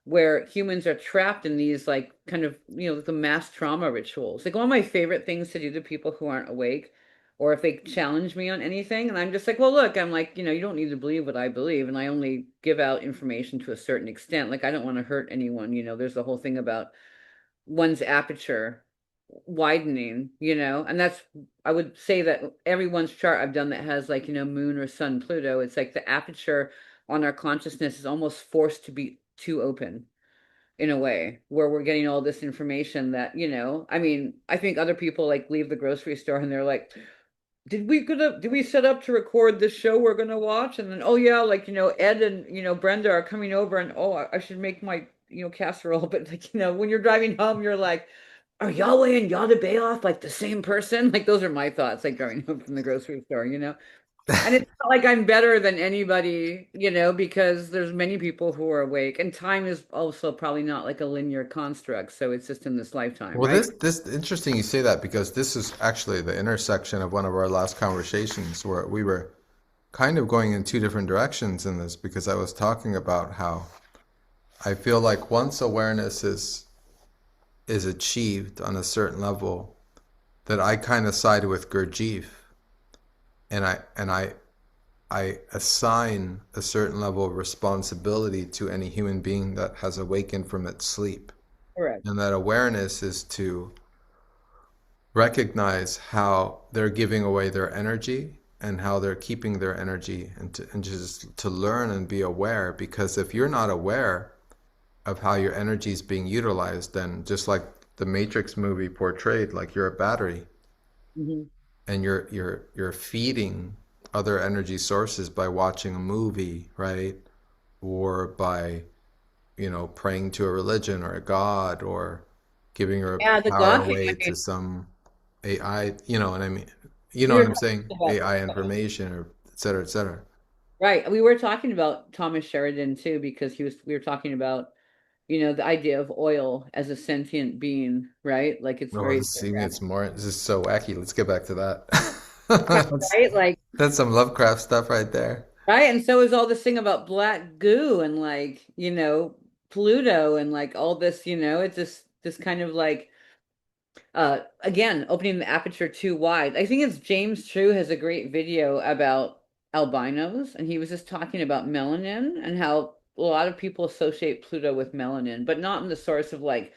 where humans are trapped in these like kind of the mass trauma rituals. Like one of my favorite things to do to people who aren't awake, or if they challenge me on anything, and I'm just like, well, look, I'm like, you don't need to believe what I believe, and I only give out information to a certain extent. Like I don't want to hurt anyone. There's the whole thing about one's aperture widening, and that's, I would say that everyone's chart I've done that has like, moon or sun Pluto, it's like the aperture on our consciousness is almost forced to be too open in a way where we're getting all this information that, I mean, I think other people like leave the grocery store and they're like, did we set up to record this show we're gonna watch? And then, oh yeah, like, Ed and, Brenda are coming over and, oh, I should make my, casserole. But like, when you're driving home, you're like, are Yahweh and Yada Bayoff like the same person? Like those are my thoughts, like driving home from the grocery store. And it's not like I'm better than anybody, because there's many people who are awake, and time is also probably not like a linear construct. So it's just in this lifetime,
Well,
right?
this interesting you say that because this is actually the intersection of one of our last conversations where we were kind of going in two different directions in this because I was talking about how I feel like once awareness is achieved on a certain level, that I kind of side with Gurdjieff and I assign a certain level of responsibility to any human being that has awakened from its sleep.
Correct.
And that awareness is to recognize how they're giving away their energy and how they're keeping their energy and just to learn and be aware, because if you're not aware of how your energy is being utilized, then just like the Matrix movie portrayed, like you're a battery
Hmm.
and you're feeding other energy sources by watching a movie, right? Or by, you know, praying to a religion or a god or giving your
Yeah, the
power
gawking. I
away
mean,
to some AI, you know what I mean? You know
we
what
were
I'm
talking
saying?
about
AI information or et cetera, et cetera.
Right. We were talking about Thomas Sheridan too, because we were talking about, the idea of oil as a sentient being, right? Like it's
Oh,
very,
this even gets more. This is so wacky. Let's get back to that.
right? Like,
That's some Lovecraft stuff right there.
right. And so is all this thing about black goo and like, Pluto and like all this, it's this kind of like again, opening the aperture too wide. I think it's James True has a great video about albinos, and he was just talking about melanin and how a lot of people associate Pluto with melanin, but not in the source of like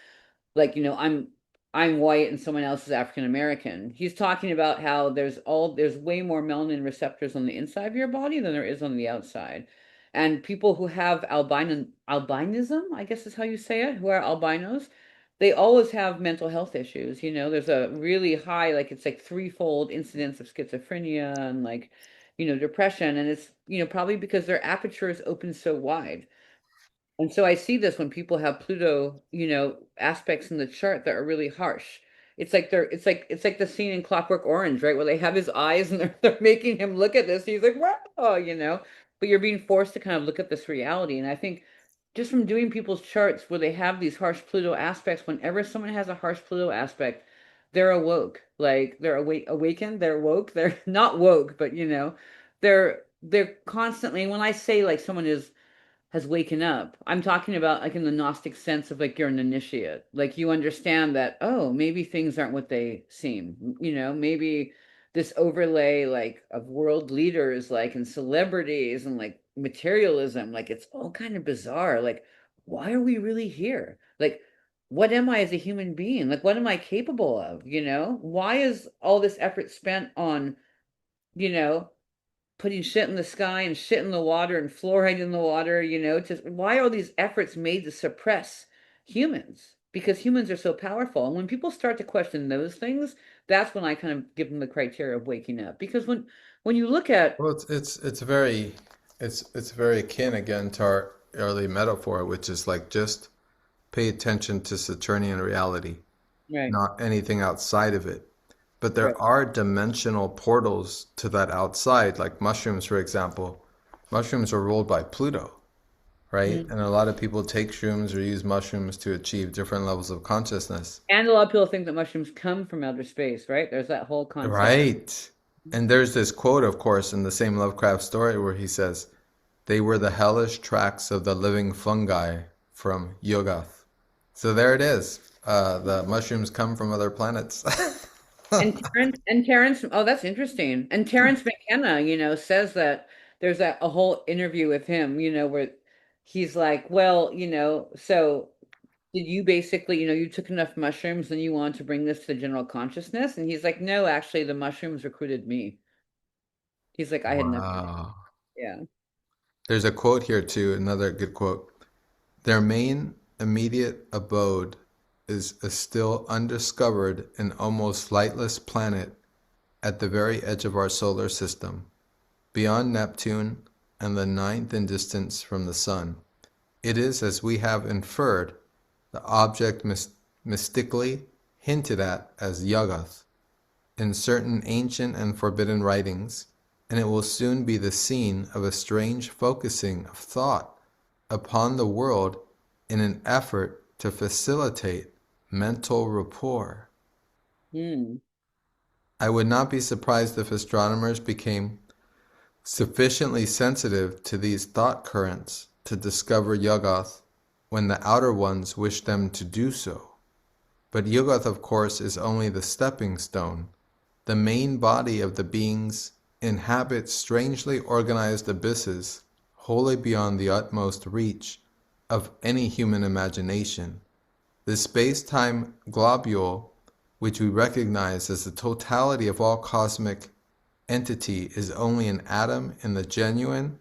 I'm white and someone else is African American. He's talking about how there's way more melanin receptors on the inside of your body than there is on the outside. And people who have albinism, I guess is how you say it, who are albinos, they always have mental health issues. There's a really high, like it's like threefold incidence of schizophrenia and like, depression. And it's, probably because their aperture is open so wide. And so I see this when people have Pluto, aspects in the chart that are really harsh. It's like the scene in Clockwork Orange, right? Where they have his eyes and they're making him look at this. He's like, wow. But you're being forced to kind of look at this reality. And I think just from doing people's charts where they have these harsh Pluto aspects, whenever someone has a harsh Pluto aspect, they're awoke. Like they're awakened, they're woke, they're not woke, but they're constantly when I say like someone has waken up. I'm talking about like in the Gnostic sense of like you're an initiate. Like you understand that, oh, maybe things aren't what they seem. Maybe this overlay like of world leaders like and celebrities and like materialism, like it's all kind of bizarre. Like, why are we really here? Like, what am I as a human being? Like, what am I capable of? Why is all this effort spent on, you know, putting shit in the sky and shit in the water and fluoride in the water, why are all these efforts made to suppress humans? Because humans are so powerful. And when people start to question those things, that's when I kind of give them the criteria of waking up. Because when you look at
Well, it's very akin again to our early metaphor, which is like just pay attention to Saturnian reality,
right,
not anything outside of it. But
right.
there are dimensional portals to that outside, like mushrooms, for example. Mushrooms are ruled by Pluto, right?
Mhm.
And a lot of people take shrooms or use mushrooms to achieve different levels of consciousness.
And a lot of people think that mushrooms come from outer space, right? There's that whole concept.
Right. And there's this quote, of course, in the same Lovecraft story where he says, they were the hellish tracks of the living fungi from Yoggoth. So there it is. The mushrooms come from other planets.
And Terrence, oh, that's interesting. And Terrence McKenna, says that there's a whole interview with him, where he's like, well, so did you basically, you took enough mushrooms and you want to bring this to the general consciousness? And he's like, no, actually, the mushrooms recruited me. He's like, I had nothing.
Wow.
Yeah.
There's a quote here too, another good quote. Their main immediate abode is a still undiscovered and almost lightless planet at the very edge of our solar system, beyond Neptune and the ninth in distance from the Sun. It is, as we have inferred, the object mystically hinted at as Yuggoth in certain ancient and forbidden writings, and it will soon be the scene of a strange focusing of thought upon the world in an effort to facilitate mental rapport.
Hmm.
I would not be surprised if astronomers became sufficiently sensitive to these thought currents to discover Yuggoth when the outer ones wish them to do so. But Yuggoth, of course, is only the stepping stone. The main body of the beings inhabits strangely organized abysses wholly beyond the utmost reach of any human imagination. The space-time globule, which we recognize as the totality of all cosmic entity, is only an atom in the genuine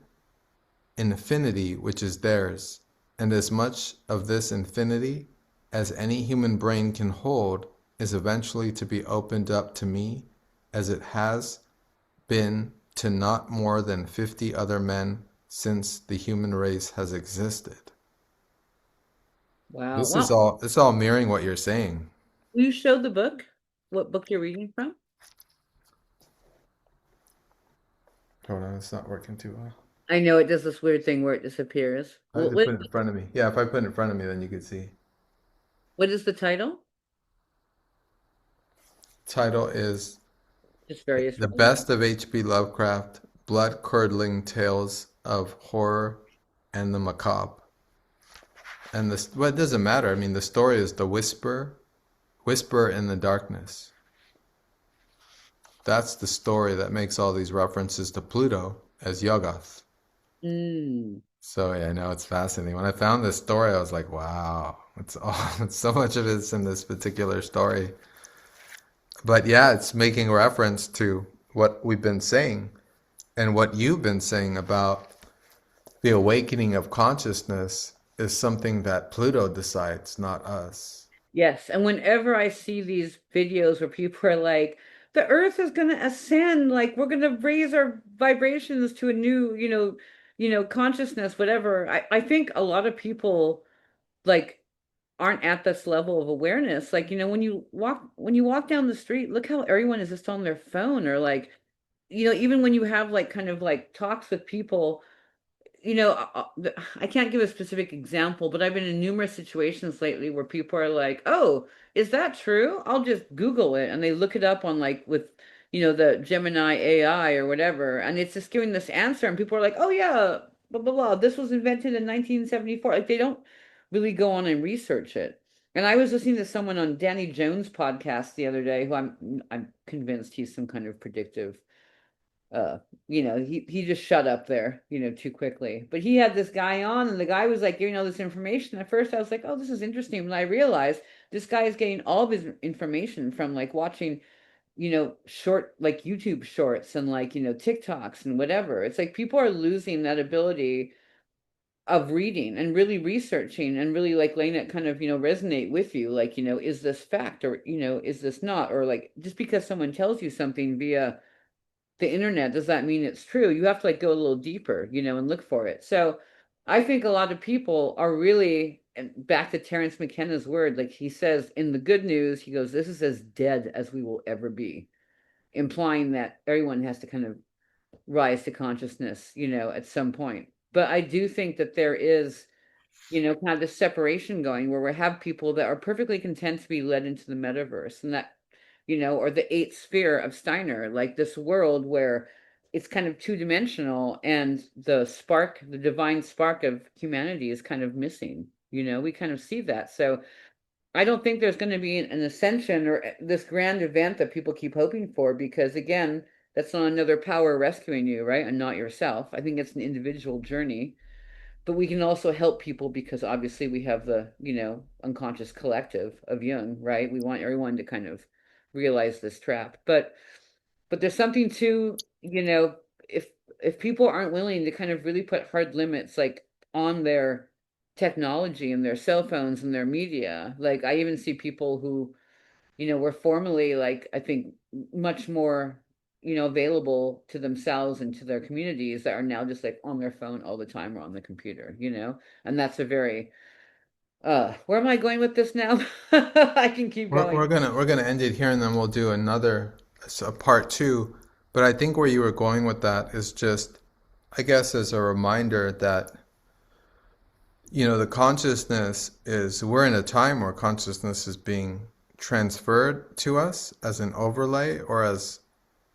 infinity which is theirs, and as much of this infinity as any human brain can hold is eventually to be opened up to me as it has been to not more than 50 other men since the human race has existed.
Wow.
This is
Well,
all mirroring what you're saying.
you showed the book, what book you're reading from?
Hold on, it's not working too well.
I know it does this weird thing where it disappears.
I have to put it in front of me. Yeah, if I put it in front of me, then you can see.
What is the title?
Title is
Just various
The
ones.
Best of HP Lovecraft, Blood-Curdling Tales of Horror and the Macabre. And this, well, it doesn't matter. I mean, the story is the whisper in the darkness. That's the story that makes all these references to Pluto as Yoggoth.
Mm.
So yeah, I know it's fascinating. When I found this story, I was like, wow, it's all so much of it's in this particular story. But yeah, it's making reference to what we've been saying and what you've been saying about the awakening of consciousness is something that Pluto decides, not us.
Yes, and whenever I see these videos where people are like, the Earth is going to ascend, like we're going to raise our vibrations to a new, consciousness, whatever. I think a lot of people like aren't at this level of awareness. Like, when you walk down the street, look how everyone is just on their phone or like, even when you have like kind of like talks with people. I can't give a specific example, but I've been in numerous situations lately where people are like, "Oh, is that true? I'll just Google it." And they look it up on like with, the Gemini AI or whatever, and it's just giving this answer, and people are like, "Oh yeah, blah blah blah. This was invented in 1974." Like they don't really go on and research it. And I was listening to someone on Danny Jones' podcast the other day, who I'm convinced he's some kind of predictive uh he just shut up there, too quickly. But he had this guy on, and the guy was like giving all this information. At first I was like, oh, this is interesting, and I realized this guy is getting all of his information from like watching, short like YouTube shorts and like, TikToks and whatever. It's like people are losing that ability of reading and really researching and really like letting it kind of, resonate with you, like, is this fact, or is this not, or like just because someone tells you something via the internet, does that mean it's true? You have to like go a little deeper, and look for it. So I think a lot of people are really, and back to Terence McKenna's word, like he says in the good news, he goes, this is as dead as we will ever be, implying that everyone has to kind of rise to consciousness, at some point. But I do think that there is, kind of this separation going where we have people that are perfectly content to be led into the metaverse, and that, or the eighth sphere of Steiner, like this world where it's kind of two-dimensional and the spark, the divine spark of humanity is kind of missing. We kind of see that. So I don't think there's going to be an ascension or this grand event that people keep hoping for, because again, that's not another power rescuing you, right? And not yourself. I think it's an individual journey, but we can also help people because obviously we have the, unconscious collective of Jung, right? We want everyone to kind of realize this trap. But there's something to, if people aren't willing to kind of really put hard limits like on their technology and their cell phones and their media. Like I even see people who, were formerly like I think much more, available to themselves and to their communities, that are now just like on their phone all the time or on the computer, and that's a very where am I going with this now? I can keep
We're
going.
gonna end it here, and then we'll do another part two. But I think where you were going with that is just, I guess, as a reminder that the consciousness is, we're in a time where consciousness is being transferred to us as an overlay or as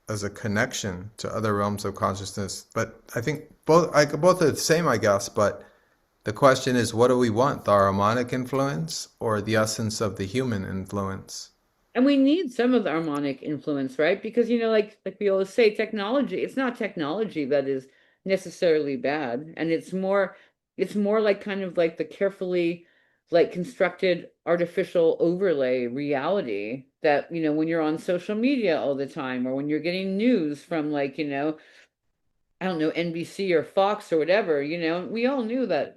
a connection to other realms of consciousness. But I think both are the same, I guess. But the question is, what do we want? The harmonic influence or the essence of the human influence?
And we need some of the harmonic influence, right? Because like we always say, technology, it's not technology that is necessarily bad. And it's more like kind of like the carefully like constructed artificial overlay reality that, when you're on social media all the time, or when you're getting news from like, I don't know, NBC or Fox or whatever, we all knew that,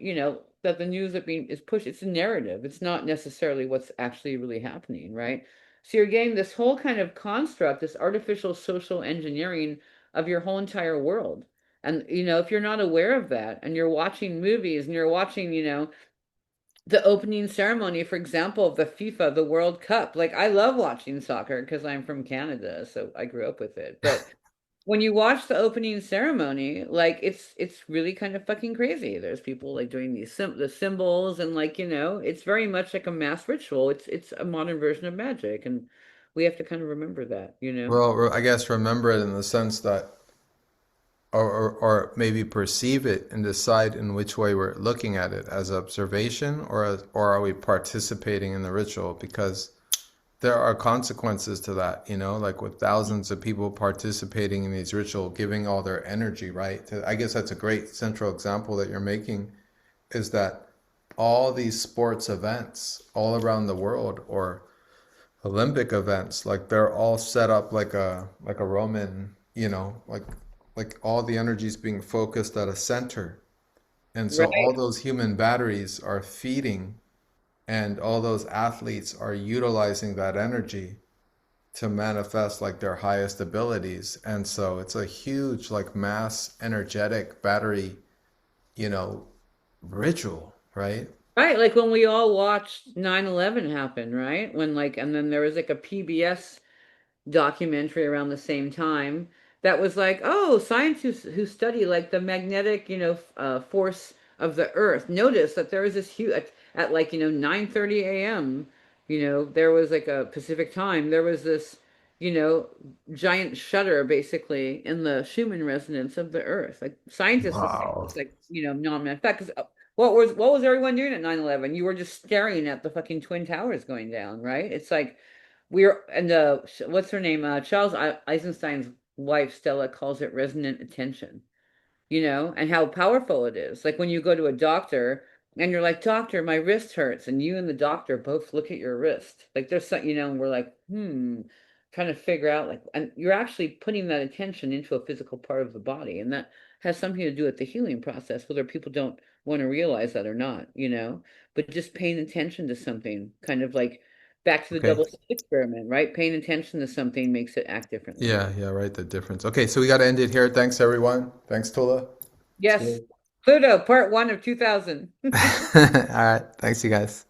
that the news that being is pushed, it's a narrative. It's not necessarily what's actually really happening, right? So you're getting this whole kind of construct, this artificial social engineering of your whole entire world. And, if you're not aware of that and you're watching movies and you're watching, the opening ceremony, for example, of the FIFA, the World Cup, like I love watching soccer because I'm from Canada, so I grew up with it. But when you watch the opening ceremony, like it's really kind of fucking crazy. There's people like doing the symbols and like, it's very much like a mass ritual. It's a modern version of magic, and we have to kind of remember that.
Well, I guess remember it in the sense that, or maybe perceive it and decide in which way we're looking at it as observation or are we participating in the ritual? Because there are consequences to that, like with thousands of people participating in these rituals, giving all their energy, right? I guess that's a great central example that you're making is that all these sports events all around the world or Olympic events, like they're all set up like a Roman, like all the energy is being focused at a center. And so all
Right.
those human batteries are feeding and all those athletes are utilizing that energy to manifest like their highest abilities. And so it's a huge like mass energetic battery, you know, ritual, right?
Right, like when we all watched 9/11 happen, right? When like and then there was like a PBS documentary around the same time that was like, oh, scientists who study like the magnetic, force of the Earth noticed that there was this huge at like 9:30 a.m. There was like a Pacific time. There was this, you know, giant shudder basically in the Schumann resonance of the Earth. Like scientists were saying
Wow.
it's like non fact. Because what was everyone doing at 9/11? You were just staring at the fucking Twin Towers going down, right? It's like and what's her name? Charles Eisenstein's wife, Stella, calls it resonant attention, and how powerful it is. Like when you go to a doctor and you're like, doctor, my wrist hurts. And you and the doctor both look at your wrist. Like there's some, and we're like, trying to figure out like, and you're actually putting that attention into a physical part of the body. And that has something to do with the healing process, whether people don't want to realize that or not. But just paying attention to something, kind of like back to the
Okay.
double slit experiment, right? Paying attention to something makes it act differently.
Yeah, yeah, right. The difference. Okay, so we got to end it here. Thanks, everyone. Thanks, Tula. It's
Yes.
good.
Pluto, part one of 2000.
All right. Thanks, you guys.